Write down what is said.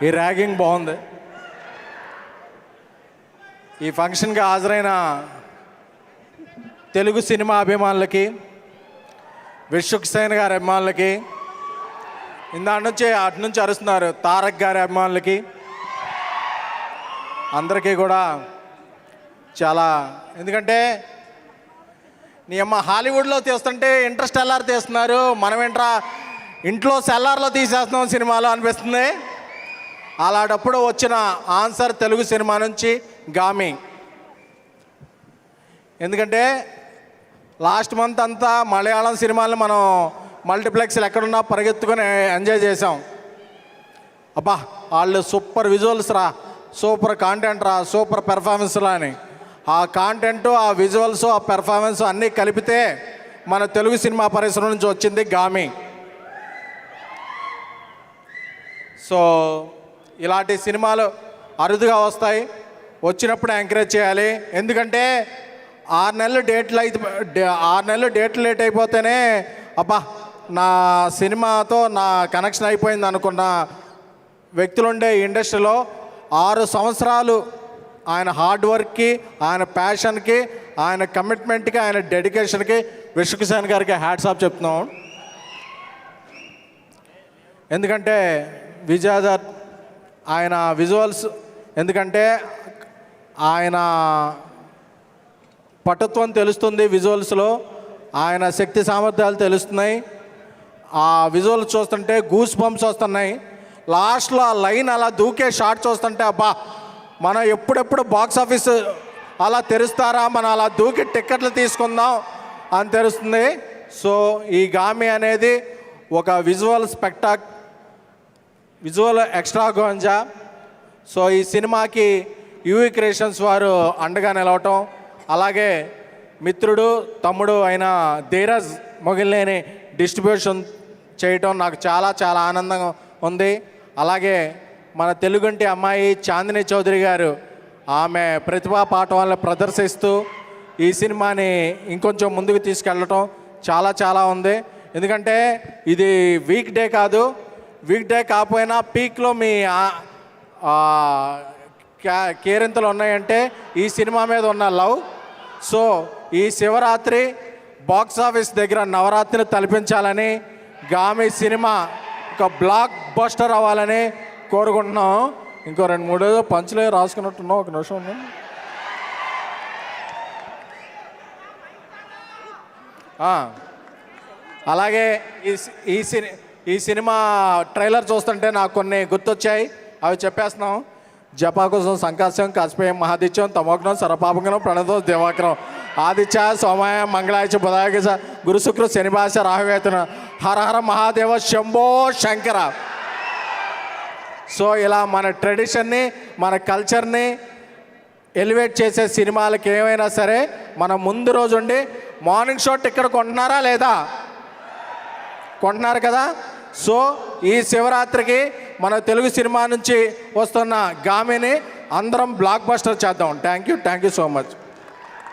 ఈ ర్యాగింగ్ బాగుంది. ఈ ఫంక్షన్కి హాజరైన తెలుగు సినిమా అభిమానులకి, విశ్వక్సేన్ గారి అభిమానులకి, అటు నుంచి అరుస్తున్నారు తారక్ గారి అభిమానులకి, అందరికీ కూడా చాలా, ఎందుకంటే నీ అమ్మ హాలీవుడ్లో తీస్తుంటే ఇంటర్స్టెల్లార్ తీస్తున్నారు, మనం ఇంట్లో సెల్లార్లో తీసేస్తున్నాం సినిమాలో అనిపిస్తుంది. అలాంటప్పుడు వచ్చిన ఆన్సర్ తెలుగు సినిమా నుంచి గామి. ఎందుకంటే లాస్ట్ మంత్ అంతా మలయాళం సినిమాలను మనం మల్టీప్లెక్స్లు ఎక్కడున్నా పరిగెత్తుకొని ఎంజాయ్ చేసాం. అబ్బా వాళ్ళు సూపర్ విజువల్స్ రా, సూపర్ కాంటెంట్ రా, సూపర్ పెర్ఫార్మెన్స్లా అని. ఆ కాంటెంట్, ఆ విజువల్స్, ఆ పెర్ఫార్మెన్స్ అన్నీ కలిపితే మన తెలుగు సినిమా పరిశ్రమ నుంచి వచ్చింది గామి. సో ఇలాంటి సినిమాలు అరుదుగా వస్తాయి, వచ్చినప్పుడు ఎంకరేజ్ చేయాలి. ఎందుకంటే 6 నెలలు డేట్లు లేట్ అయిపోతేనే అబ్బా నా సినిమాతో నా కనెక్షన్ అయిపోయింది అనుకున్న వ్యక్తులుండే ఇండస్ట్రీలో 6 సంవత్సరాలు ఆయన హార్డ్ వర్క్కి, ఆయన ప్యాషన్కి, ఆయన కమిట్మెంట్కి, ఆయన డెడికేషన్కి విశ్వక్సేన్ గారికి హ్యాట్స్ ఆఫ్ చెప్తున్నాం. ఎందుకంటే విజయదర్ ఆయన విజువల్స్, ఎందుకంటే ఆయన పటుత్వం తెలుస్తుంది విజువల్స్లో, ఆయన శక్తి సామర్థ్యాలు తెలుస్తున్నాయి. ఆ విజువల్స్ చూస్తుంటే గూస్ బంప్స్ వస్తున్నాయి. లాస్ట్లో ఆ లైన్ అలా దూకే షాట్ చూస్తుంటే అబ్బా మనం ఎప్పుడెప్పుడు బాక్స్ ఆఫీస్ అలా తెరుస్తారా, మనం అలా దూకి టిక్కెట్లు తీసుకుందాం అని తెలుస్తుంది. సో ఈ గామి అనేది ఒక విజువల్ ఎక్స్ట్రాగోంజా. సో ఈ సినిమాకి యూవీ క్రియేషన్స్ వారు అండగా నిలవటం, అలాగే మిత్రుడు తమ్ముడు అయిన ధీరజ్ మొగిలినేని డిస్ట్రిబ్యూషన్ చేయటం నాకు చాలా చాలా ఆనందంగా ఉంది. అలాగే మన తెలుగుంటి అమ్మాయి చాందిని చౌదరి గారు ఆమె ప్రతిభా పాఠవాలను ప్రదర్శిస్తూ ఈ సినిమాని ఇంకొంచెం ముందుకు తీసుకెళ్ళటం చాలా చాలా ఉంది. ఎందుకంటే ఇది వీక్ డే కాదు, వీక్ డే కాకపోయినా పీక్లో మీ కేరింతలు ఉన్నాయంటే ఈ సినిమా మీద ఉన్న లవ్. సో ఈ శివరాత్రి బాక్స్ ఆఫీస్ దగ్గర నవరాత్రిని తలపించాలని, గామి సినిమా ఒక బ్లాక్ బస్టర్ అవ్వాలని కోరుకుంటున్నాం. ఇంకో 2-3 పంచులే రాసుకున్నట్టున్నాం, ఒక నిమిషం ఉంది. అలాగే ఈ సినిమా ట్రైలర్ చూస్తుంటే నాకు కొన్ని గుర్తొచ్చాయి, అవి చెప్పేస్తున్నాం. జపాకుశం సంకాశం కస్పేయం మహాదిత్యం తమోగ్నం సర్వపాపగ్నం ప్రణతో దివాకరం ఆదిత్య సోమాయ మంగళాయ బుధాయ గురు శుక్ర శనిభాష రాహువేతన హర హర మహాదేవ శంభో శంకర. సో ఇలా మన ట్రెడిషన్ని, మన కల్చర్ని ఎలివేట్ చేసే సినిమాలకి ఏమైనా సరే మనం ముందు రోజు ఉండి మార్నింగ్ షో టికెట్ కొంటున్నారా లేదా? కొంటున్నారు కదా. సో ఈ శివరాత్రికి మన తెలుగు సినిమా నుంచి వస్తున్న గామిని అందరం బ్లాక్ బస్టర్ చేద్దాం. Thank you so much.